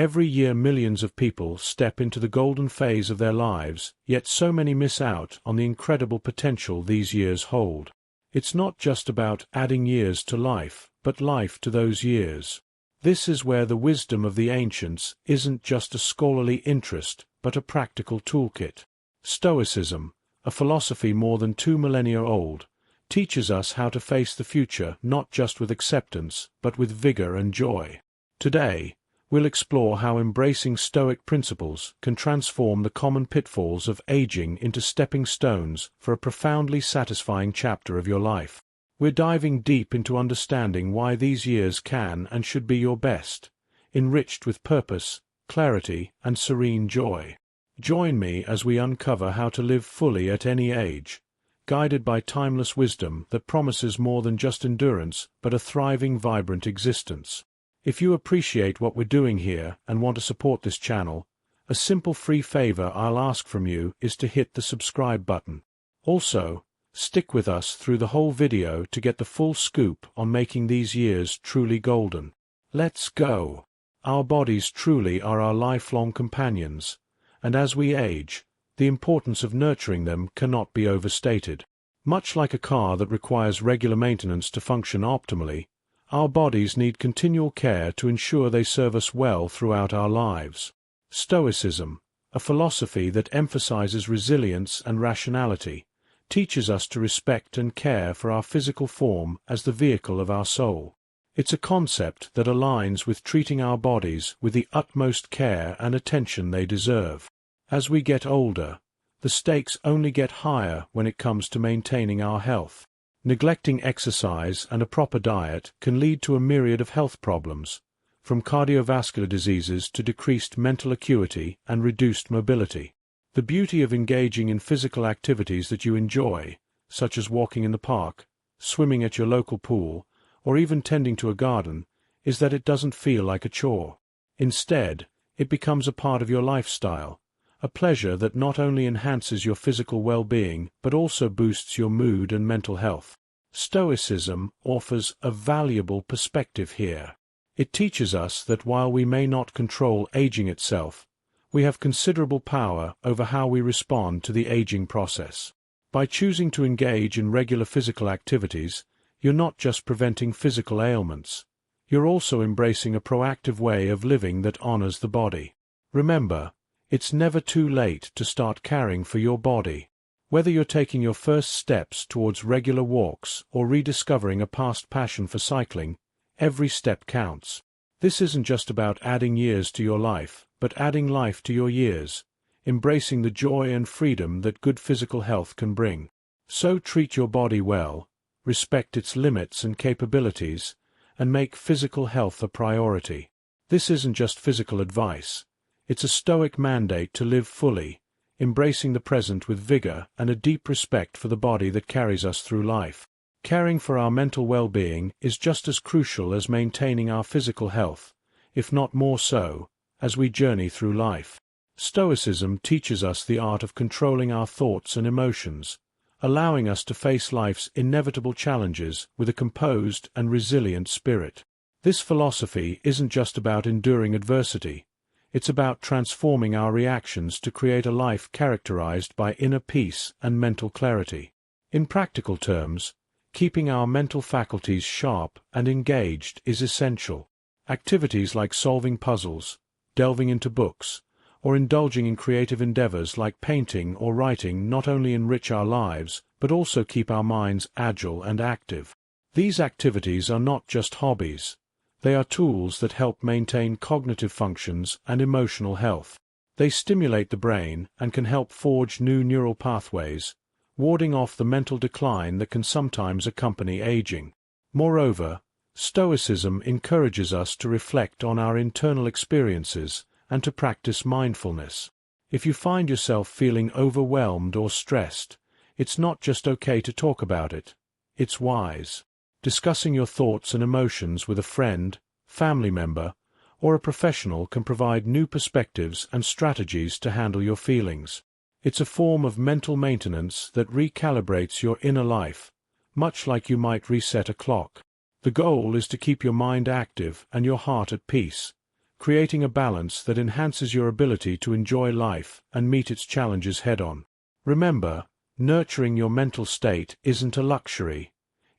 Every year millions of people step into the golden phase of their lives, yet so many miss out on the incredible potential these years hold. It's not just about adding years to life, but life to those years. This is where the wisdom of the ancients isn't just a scholarly interest, but a practical toolkit. Stoicism, a philosophy more than 2 millennia old, teaches us how to face the future not just with acceptance, but with vigor and joy. Today, we'll explore how embracing Stoic principles can transform the common pitfalls of aging into stepping stones for a profoundly satisfying chapter of your life. We're diving deep into understanding why these years can and should be your best, enriched with purpose, clarity, and serene joy. Join me as we uncover how to live fully at any age, guided by timeless wisdom that promises more than just endurance, but a thriving, vibrant existence. If you appreciate what we're doing here and want to support this channel, a simple free favor I'll ask from you is to hit the subscribe button. Also, stick with us through the whole video to get the full scoop on making these years truly golden. Let's go! Our bodies truly are our lifelong companions, and as we age, the importance of nurturing them cannot be overstated. Much like a car that requires regular maintenance to function optimally, our bodies need continual care to ensure they serve us well throughout our lives. Stoicism, a philosophy that emphasizes resilience and rationality, teaches us to respect and care for our physical form as the vehicle of our soul. It's a concept that aligns with treating our bodies with the utmost care and attention they deserve. As we get older, the stakes only get higher when it comes to maintaining our health. Neglecting exercise and a proper diet can lead to a myriad of health problems, from cardiovascular diseases to decreased mental acuity and reduced mobility. The beauty of engaging in physical activities that you enjoy, such as walking in the park, swimming at your local pool, or even tending to a garden, is that it doesn't feel like a chore. Instead, it becomes a part of your lifestyle, a pleasure that not only enhances your physical well-being but also boosts your mood and mental health. Stoicism offers a valuable perspective here. It teaches us that while we may not control aging itself, we have considerable power over how we respond to the aging process. By choosing to engage in regular physical activities, you're not just preventing physical ailments, you're also embracing a proactive way of living that honors the body. Remember, it's never too late to start caring for your body. Whether you're taking your first steps towards regular walks or rediscovering a past passion for cycling, every step counts. This isn't just about adding years to your life, but adding life to your years, embracing the joy and freedom that good physical health can bring. So treat your body well, respect its limits and capabilities, and make physical health a priority. This isn't just physical advice. It's a Stoic mandate to live fully, embracing the present with vigor and a deep respect for the body that carries us through life. Caring for our mental well-being is just as crucial as maintaining our physical health, if not more so, as we journey through life. Stoicism teaches us the art of controlling our thoughts and emotions, allowing us to face life's inevitable challenges with a composed and resilient spirit. This philosophy isn't just about enduring adversity. It's about transforming our reactions to create a life characterized by inner peace and mental clarity. In practical terms, keeping our mental faculties sharp and engaged is essential. Activities like solving puzzles, delving into books, or indulging in creative endeavors like painting or writing not only enrich our lives, but also keep our minds agile and active. These activities are not just hobbies. They are tools that help maintain cognitive functions and emotional health. They stimulate the brain and can help forge new neural pathways, warding off the mental decline that can sometimes accompany aging. Moreover, Stoicism encourages us to reflect on our internal experiences and to practice mindfulness. If you find yourself feeling overwhelmed or stressed, it's not just okay to talk about it. It's wise. Discussing your thoughts and emotions with a friend, family member, or a professional can provide new perspectives and strategies to handle your feelings. It's a form of mental maintenance that recalibrates your inner life, much like you might reset a clock. The goal is to keep your mind active and your heart at peace, creating a balance that enhances your ability to enjoy life and meet its challenges head-on. Remember, nurturing your mental state isn't a luxury,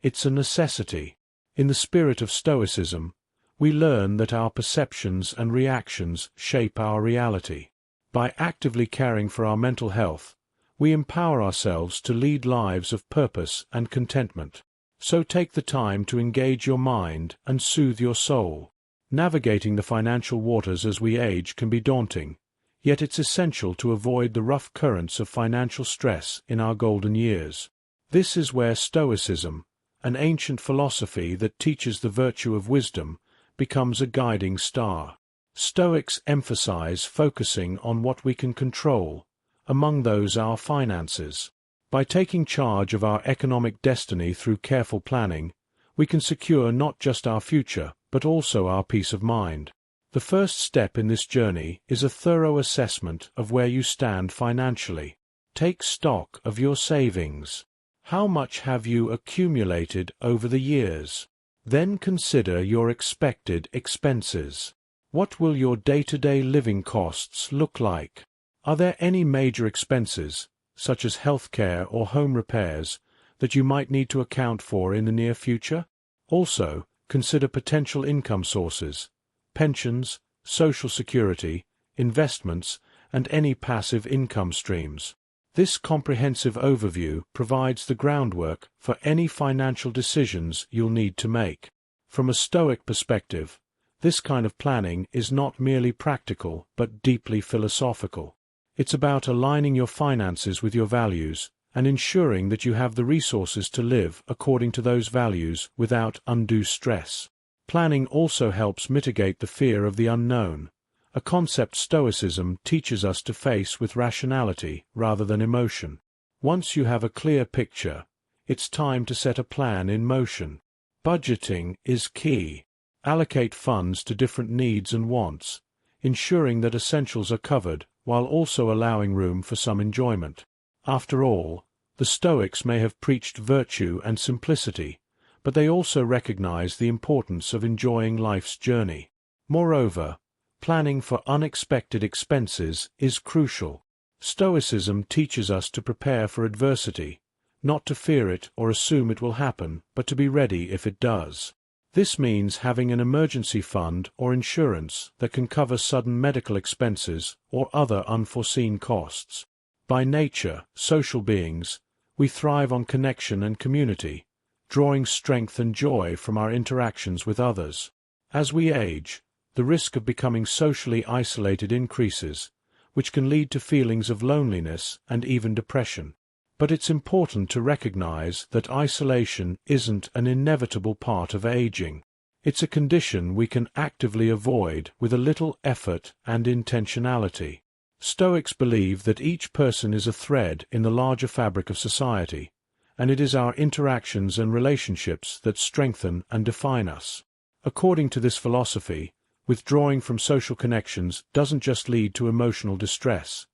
it's a necessity. In the spirit of Stoicism, we learn that our perceptions and reactions shape our reality. By actively caring for our mental health, we empower ourselves to lead lives of purpose and contentment. So take the time to engage your mind and soothe your soul. Navigating the financial waters as we age can be daunting, yet it's essential to avoid the rough currents of financial stress in our golden years. This is where Stoicism, an ancient philosophy that teaches the virtue of wisdom, becomes a guiding star. Stoics emphasize focusing on what we can control, among those our finances. By taking charge of our economic destiny through careful planning, we can secure not just our future, but also our peace of mind. The first step in this journey is a thorough assessment of where you stand financially. Take stock of your savings. How much have you accumulated over the years? Then consider your expected expenses. What will your day-to-day living costs look like? Are there any major expenses, such as healthcare or home repairs, that you might need to account for in the near future? Also, consider potential income sources, pensions, social security, investments, and any passive income streams. This comprehensive overview provides the groundwork for any financial decisions you'll need to make. From a Stoic perspective, this kind of planning is not merely practical but deeply philosophical. It's about aligning your finances with your values and ensuring that you have the resources to live according to those values without undue stress. Planning also helps mitigate the fear of the unknown, a concept Stoicism teaches us to face with rationality rather than emotion. Once you have a clear picture, it's time to set a plan in motion. Budgeting is key. Allocate funds to different needs and wants, ensuring that essentials are covered while also allowing room for some enjoyment. After all, the Stoics may have preached virtue and simplicity, but they also recognize the importance of enjoying life's journey. Moreover, planning for unexpected expenses is crucial. Stoicism teaches us to prepare for adversity, not to fear it or assume it will happen, but to be ready if it does. This means having an emergency fund or insurance that can cover sudden medical expenses or other unforeseen costs. By nature, social beings, we thrive on connection and community, drawing strength and joy from our interactions with others. As we age, the risk of becoming socially isolated increases, which can lead to feelings of loneliness and even depression. But it's important to recognize that isolation isn't an inevitable part of aging. It's a condition we can actively avoid with a little effort and intentionality. Stoics believe that each person is a thread in the larger fabric of society, and it is our interactions and relationships that strengthen and define us. According to this philosophy, withdrawing from social connections doesn't just lead to emotional distress.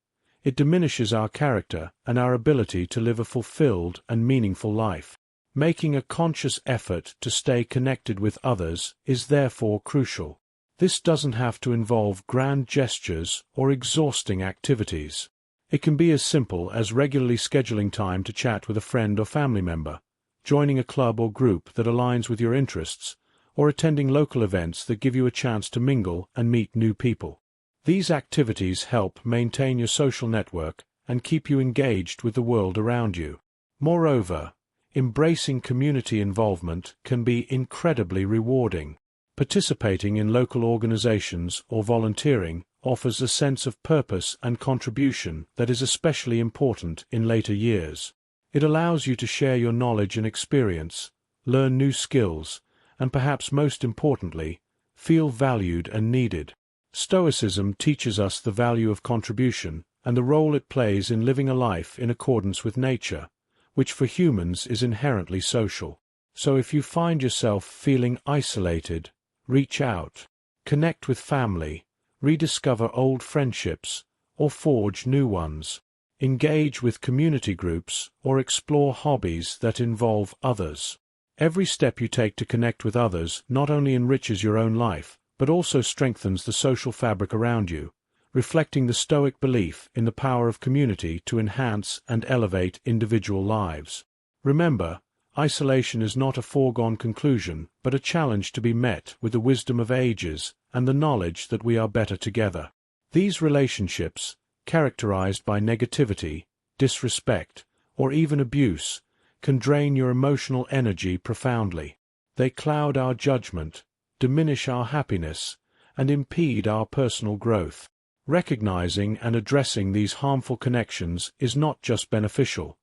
It diminishes our character and our ability to live a fulfilled and meaningful life. Making a conscious effort to stay connected with others is therefore crucial. This doesn't have to involve grand gestures or exhausting activities. It can be as simple as regularly scheduling time to chat with a friend or family member, joining a club or group that aligns with your interests, or attending local events that give you a chance to mingle and meet new people. These activities help maintain your social network and keep you engaged with the world around you. Moreover, embracing community involvement can be incredibly rewarding. Participating in local organizations or volunteering offers a sense of purpose and contribution that is especially important in later years. It allows you to share your knowledge and experience, learn new skills, and perhaps most importantly, feel valued and needed. Stoicism teaches us the value of contribution and the role it plays in living a life in accordance with nature, which for humans is inherently social. So if you find yourself feeling isolated, reach out, connect with family, rediscover old friendships, or forge new ones. Engage with community groups or explore hobbies that involve others. Every step you take to connect with others not only enriches your own life, but also strengthens the social fabric around you, reflecting the Stoic belief in the power of community to enhance and elevate individual lives. Remember, isolation is not a foregone conclusion, but a challenge to be met with the wisdom of ages and the knowledge that we are better together. These relationships, characterized by negativity, disrespect, or even abuse, can drain your emotional energy profoundly. They cloud our judgment, diminish our happiness, and impede our personal growth. Recognizing and addressing these harmful connections is not just beneficial,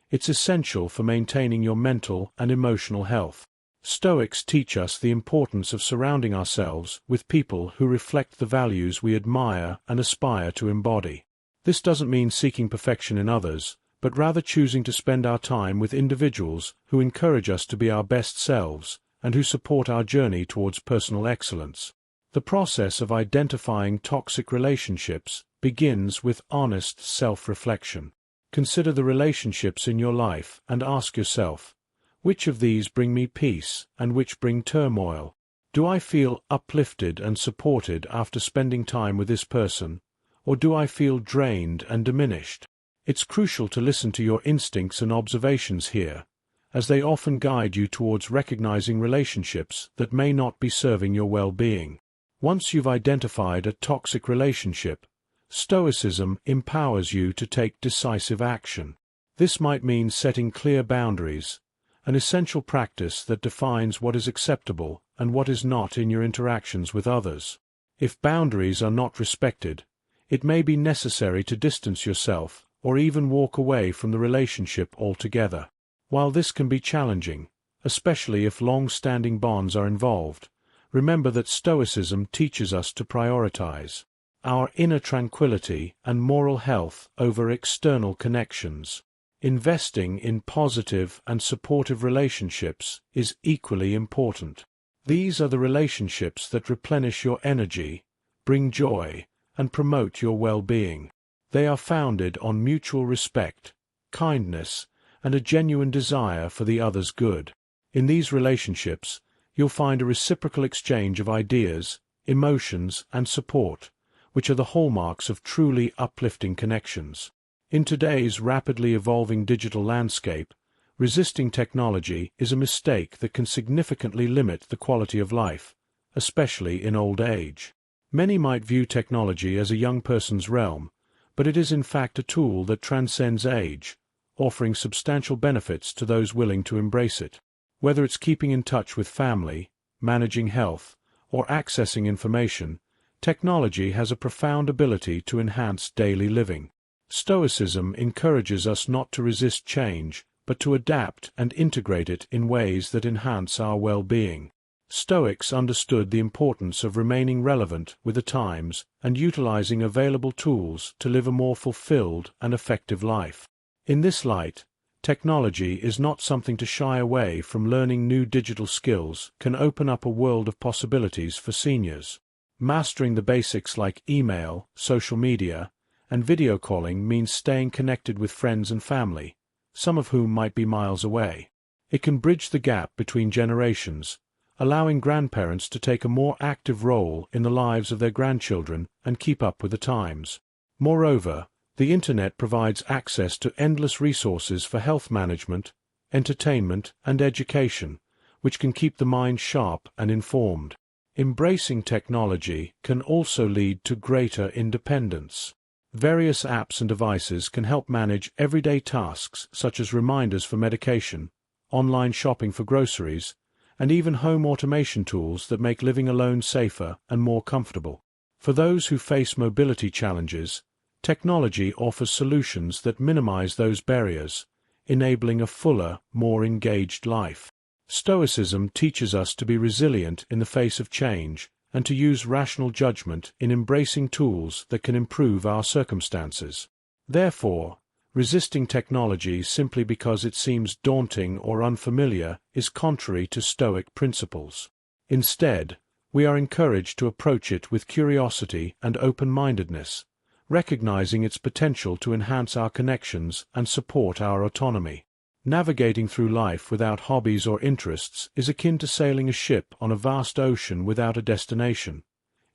it's essential for maintaining your mental and emotional health. Stoics teach us the importance of surrounding ourselves with people who reflect the values we admire and aspire to embody. This doesn't mean seeking perfection in others, but rather choosing to spend our time with individuals who encourage us to be our best selves and who support our journey towards personal excellence. The process of identifying toxic relationships begins with honest self-reflection. Consider the relationships in your life and ask yourself, which of these bring me peace and which bring turmoil? Do I feel uplifted and supported after spending time with this person, or do I feel drained and diminished? It's crucial to listen to your instincts and observations here, as they often guide you towards recognizing relationships that may not be serving your well-being. Once you've identified a toxic relationship, Stoicism empowers you to take decisive action. This might mean setting clear boundaries, an essential practice that defines what is acceptable and what is not in your interactions with others. If boundaries are not respected, it may be necessary to distance yourself or even walk away from the relationship altogether. While this can be challenging, especially if long-standing bonds are involved, remember that Stoicism teaches us to prioritize our inner tranquility and moral health over external connections. Investing in positive and supportive relationships is equally important. These are the relationships that replenish your energy, bring joy, and promote your well-being. They are founded on mutual respect, kindness, and a genuine desire for the other's good. In these relationships, you'll find a reciprocal exchange of ideas, emotions, and support, which are the hallmarks of truly uplifting connections. In today's rapidly evolving digital landscape, resisting technology is a mistake that can significantly limit the quality of life, especially in old age. Many might view technology as a young person's realm, but it is in fact a tool that transcends age, offering substantial benefits to those willing to embrace it. Whether it's keeping in touch with family, managing health, or accessing information, technology has a profound ability to enhance daily living. Stoicism encourages us not to resist change, but to adapt and integrate it in ways that enhance our well-being. Stoics understood the importance of remaining relevant with the times and utilizing available tools to live a more fulfilled and effective life. In this light, technology is not something to shy away from. Learning new digital skills can open up a world of possibilities for seniors. Mastering the basics like email, social media, and video calling means staying connected with friends and family, some of whom might be miles away. It can bridge the gap between generations, allowing grandparents to take a more active role in the lives of their grandchildren and keep up with the times. Moreover, the Internet provides access to endless resources for health management, entertainment, and education, which can keep the mind sharp and informed. Embracing technology can also lead to greater independence. Various apps and devices can help manage everyday tasks such as reminders for medication, online shopping for groceries, and even home automation tools that make living alone safer and more comfortable. For those who face mobility challenges, technology offers solutions that minimize those barriers, enabling a fuller, more engaged life. Stoicism teaches us to be resilient in the face of change and to use rational judgment in embracing tools that can improve our circumstances. Therefore, resisting technology simply because it seems daunting or unfamiliar is contrary to Stoic principles. Instead, we are encouraged to approach it with curiosity and open-mindedness, recognizing its potential to enhance our connections and support our autonomy. Navigating through life without hobbies or interests is akin to sailing a ship on a vast ocean without a destination.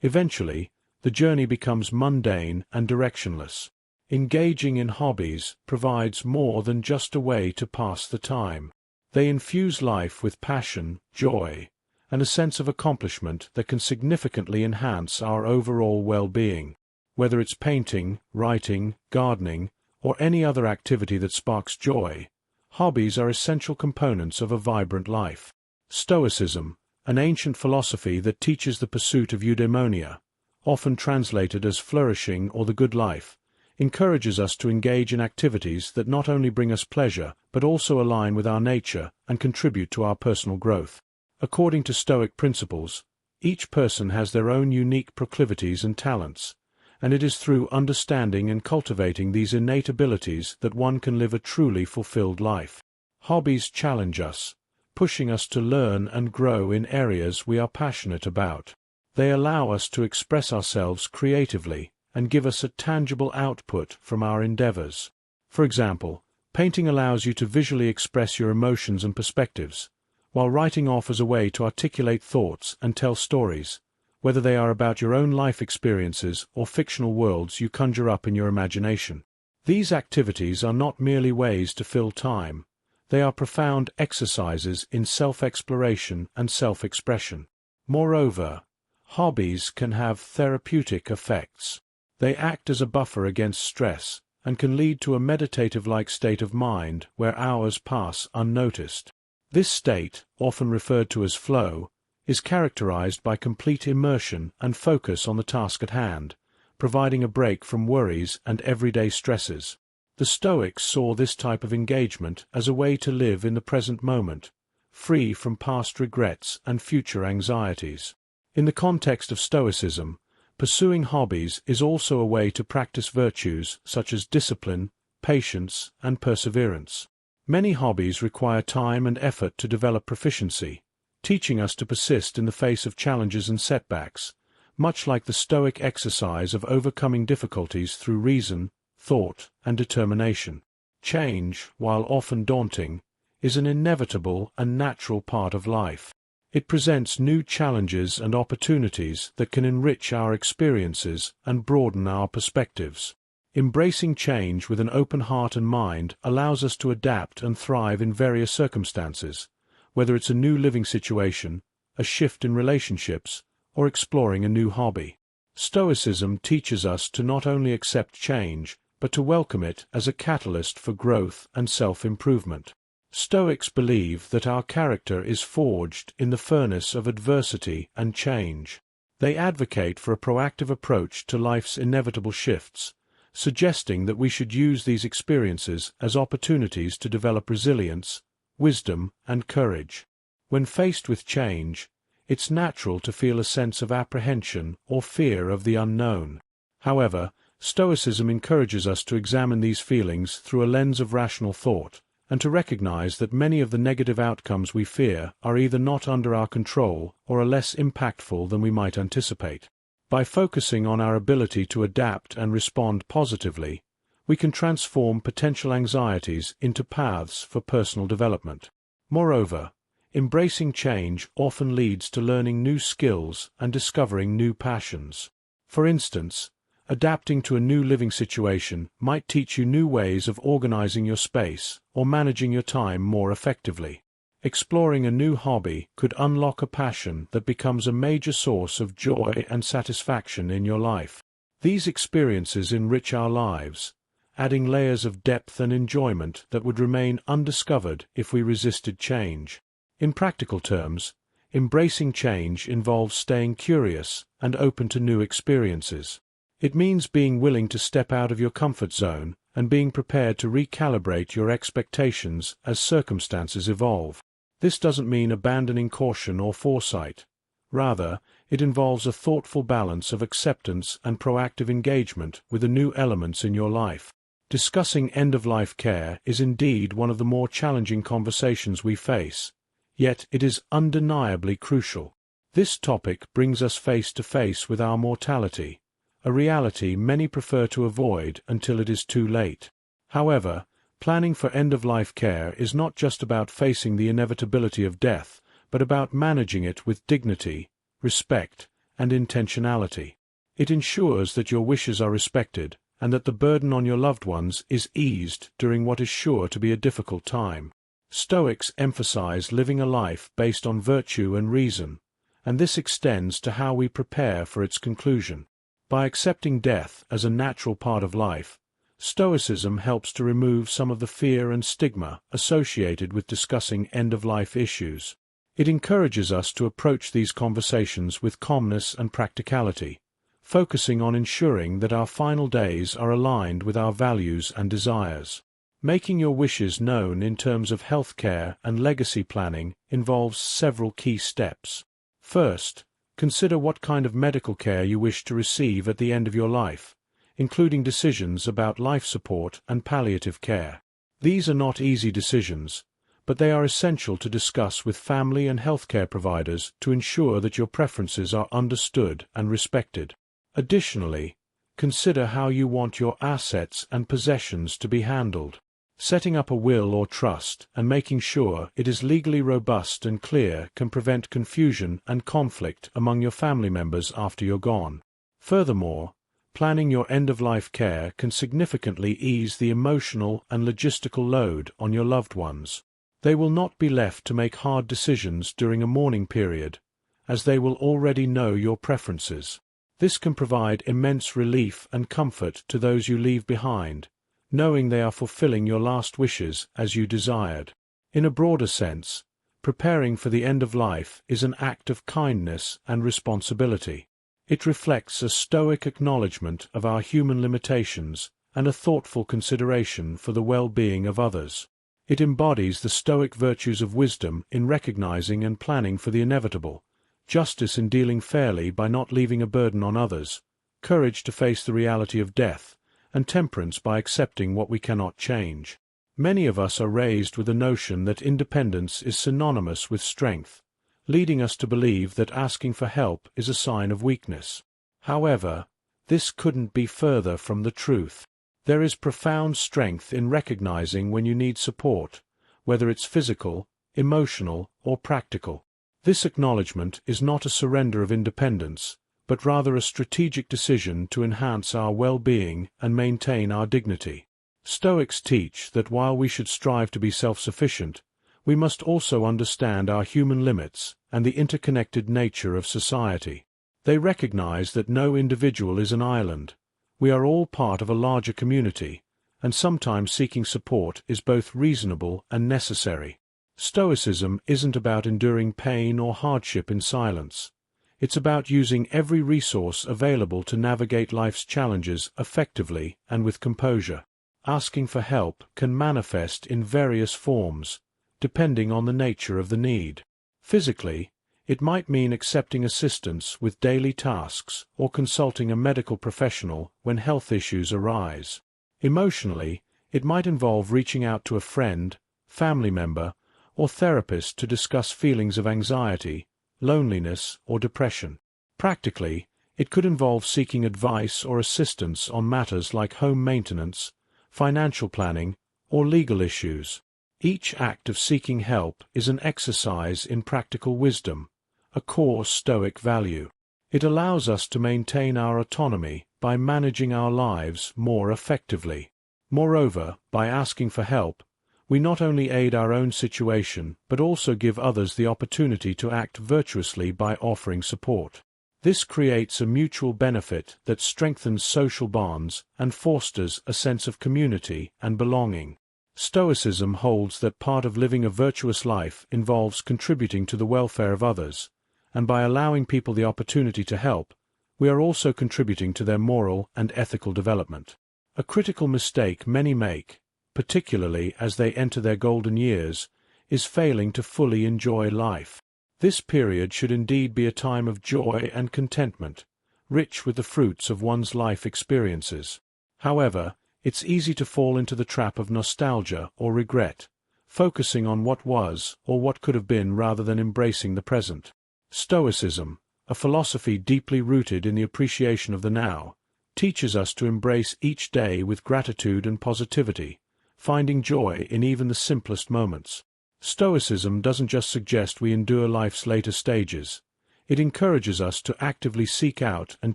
Eventually, the journey becomes mundane and directionless. Engaging in hobbies provides more than just a way to pass the time. They infuse life with passion, joy, and a sense of accomplishment that can significantly enhance our overall well-being. Whether it's painting, writing, gardening, or any other activity that sparks joy, hobbies are essential components of a vibrant life. Stoicism, an ancient philosophy that teaches the pursuit of eudaimonia, often translated as flourishing or the good life, encourages us to engage in activities that not only bring us pleasure but also align with our nature and contribute to our personal growth. According to Stoic principles, each person has their own unique proclivities and talents, and it is through understanding and cultivating these innate abilities that one can live a truly fulfilled life. Hobbies challenge us, pushing us to learn and grow in areas we are passionate about. They allow us to express ourselves creatively and give us a tangible output from our endeavors. For example, painting allows you to visually express your emotions and perspectives, while writing offers a way to articulate thoughts and tell stories, whether they are about your own life experiences or fictional worlds you conjure up in your imagination. These activities are not merely ways to fill time, they are profound exercises in self-exploration and self-expression. Moreover, hobbies can have therapeutic effects. They act as a buffer against stress and can lead to a meditative-like state of mind where hours pass unnoticed. This state, often referred to as flow, is characterized by complete immersion and focus on the task at hand, providing a break from worries and everyday stresses. The Stoics saw this type of engagement as a way to live in the present moment, free from past regrets and future anxieties. In the context of Stoicism, pursuing hobbies is also a way to practice virtues such as discipline, patience, and perseverance. Many hobbies require time and effort to develop proficiency, teaching us to persist in the face of challenges and setbacks, much like the Stoic exercise of overcoming difficulties through reason, thought, and determination. Change, while often daunting, is an inevitable and natural part of life. It presents new challenges and opportunities that can enrich our experiences and broaden our perspectives. Embracing change with an open heart and mind allows us to adapt and thrive in various circumstances, whether it's a new living situation, a shift in relationships, or exploring a new hobby. Stoicism teaches us to not only accept change, but to welcome it as a catalyst for growth and self-improvement. Stoics believe that our character is forged in the furnace of adversity and change. They advocate for a proactive approach to life's inevitable shifts, suggesting that we should use these experiences as opportunities to develop resilience, wisdom, and courage. When faced with change, it's natural to feel a sense of apprehension or fear of the unknown. However, Stoicism encourages us to examine these feelings through a lens of rational thought, and to recognize that many of the negative outcomes we fear are either not under our control or are less impactful than we might anticipate. By focusing on our ability to adapt and respond positively, we can transform potential anxieties into paths for personal development. Moreover, embracing change often leads to learning new skills and discovering new passions. For instance, adapting to a new living situation might teach you new ways of organizing your space or managing your time more effectively. Exploring a new hobby could unlock a passion that becomes a major source of joy and satisfaction in your life. These experiences enrich our lives, adding layers of depth and enjoyment that would remain undiscovered if we resisted change. In practical terms, embracing change involves staying curious and open to new experiences. It means being willing to step out of your comfort zone and being prepared to recalibrate your expectations as circumstances evolve. This doesn't mean abandoning caution or foresight. Rather, it involves a thoughtful balance of acceptance and proactive engagement with the new elements in your life. Discussing end-of-life care is indeed one of the more challenging conversations we face, yet it is undeniably crucial. This topic brings us face to face with our mortality, a reality many prefer to avoid until it is too late. However, planning for end-of-life care is not just about facing the inevitability of death, but about managing it with dignity, respect, and intentionality. It ensures that your wishes are respected, and that the burden on your loved ones is eased during what is sure to be a difficult time. Stoics emphasize living a life based on virtue and reason, and this extends to how we prepare for its conclusion. By accepting death as a natural part of life, Stoicism helps to remove some of the fear and stigma associated with discussing end-of-life issues. It encourages us to approach these conversations with calmness and practicality, focusing on ensuring that our final days are aligned with our values and desires. Making your wishes known in terms of healthcare and legacy planning involves several key steps. First, consider what kind of medical care you wish to receive at the end of your life, including decisions about life support and palliative care. These are not easy decisions, but they are essential to discuss with family and healthcare providers to ensure that your preferences are understood and respected. Additionally, consider how you want your assets and possessions to be handled. Setting up a will or trust and making sure it is legally robust and clear can prevent confusion and conflict among your family members after you're gone. Furthermore, planning your end-of-life care can significantly ease the emotional and logistical load on your loved ones. They will not be left to make hard decisions during a mourning period, as they will already know your preferences. This can provide immense relief and comfort to those you leave behind, knowing they are fulfilling your last wishes as you desired. In a broader sense, preparing for the end of life is an act of kindness and responsibility. It reflects a stoic acknowledgement of our human limitations and a thoughtful consideration for the well-being of others. It embodies the stoic virtues of wisdom in recognizing and planning for the inevitable, justice in dealing fairly by not leaving a burden on others, courage to face the reality of death, and temperance by accepting what we cannot change. Many of us are raised with the notion that independence is synonymous with strength, leading us to believe that asking for help is a sign of weakness. However, this couldn't be further from the truth. There is profound strength in recognizing when you need support, whether it's physical, emotional, or practical. This acknowledgement is not a surrender of independence, but rather a strategic decision to enhance our well-being and maintain our dignity. Stoics teach that while we should strive to be self-sufficient, we must also understand our human limits and the interconnected nature of society. They recognize that no individual is an island. We are all part of a larger community, and sometimes seeking support is both reasonable and necessary. Stoicism isn't about enduring pain or hardship in silence. It's about using every resource available to navigate life's challenges effectively and with composure. Asking for help can manifest in various forms, depending on the nature of the need. Physically, it might mean accepting assistance with daily tasks or consulting a medical professional when health issues arise. Emotionally, it might involve reaching out to a friend, family member, or therapist to discuss feelings of anxiety, loneliness, or depression. Practically, it could involve seeking advice or assistance on matters like home maintenance, financial planning, or legal issues. Each act of seeking help is an exercise in practical wisdom, a core Stoic value. It allows us to maintain our autonomy by managing our lives more effectively. Moreover, by asking for help, we not only aid our own situation but also give others the opportunity to act virtuously by offering support. This creates a mutual benefit that strengthens social bonds and fosters a sense of community and belonging. Stoicism holds that part of living a virtuous life involves contributing to the welfare of others, and by allowing people the opportunity to help, we are also contributing to their moral and ethical development. A critical mistake many make, particularly as they enter their golden years, is failing to fully enjoy life. This period should indeed be a time of joy and contentment, rich with the fruits of one's life experiences. However, it's easy to fall into the trap of nostalgia or regret, focusing on what was or what could have been rather than embracing the present. Stoicism, a philosophy deeply rooted in the appreciation of the now, teaches us to embrace each day with gratitude and positivity, finding joy in even the simplest moments. Stoicism doesn't just suggest we endure life's later stages. It encourages us to actively seek out and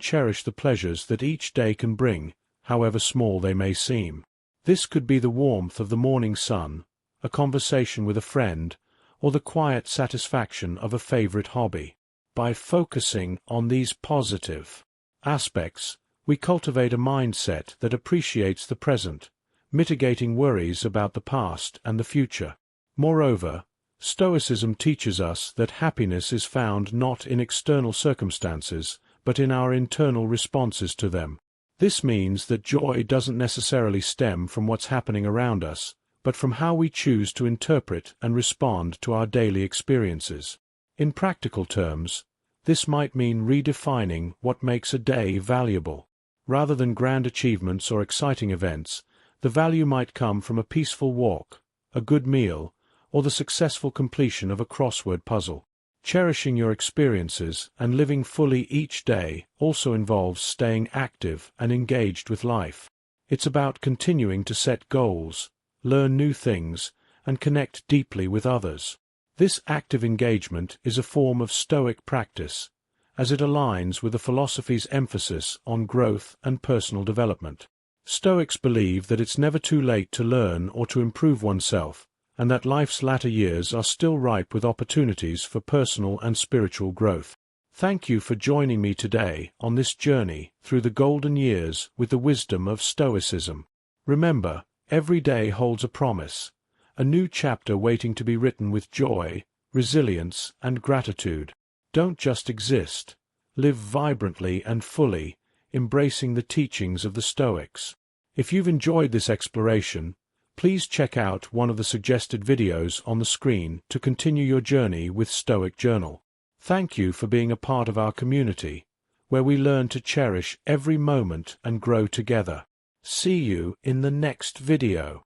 cherish the pleasures that each day can bring, however small they may seem. This could be the warmth of the morning sun, a conversation with a friend, or the quiet satisfaction of a favorite hobby. By focusing on these positive aspects, we cultivate a mindset that appreciates the present, mitigating worries about the past and the future. Moreover, Stoicism teaches us that happiness is found not in external circumstances, but in our internal responses to them. This means that joy doesn't necessarily stem from what's happening around us, but from how we choose to interpret and respond to our daily experiences. In practical terms, this might mean redefining what makes a day valuable. Rather than grand achievements or exciting events, the value might come from a peaceful walk, a good meal, or the successful completion of a crossword puzzle. Cherishing your experiences and living fully each day also involves staying active and engaged with life. It's about continuing to set goals, learn new things, and connect deeply with others. This active engagement is a form of Stoic practice, as it aligns with the philosophy's emphasis on growth and personal development. Stoics believe that it's never too late to learn or to improve oneself, and that life's latter years are still ripe with opportunities for personal and spiritual growth. Thank you for joining me today on this journey through the golden years with the wisdom of Stoicism. Remember, every day holds a promise, a new chapter waiting to be written with joy, resilience, and gratitude. Don't just exist. Live vibrantly and fully, embracing the teachings of the Stoics. If you've enjoyed this exploration, please check out one of the suggested videos on the screen to continue your journey with Stoic Journal. Thank you for being a part of our community, where we learn to cherish every moment and grow together. See you in the next video.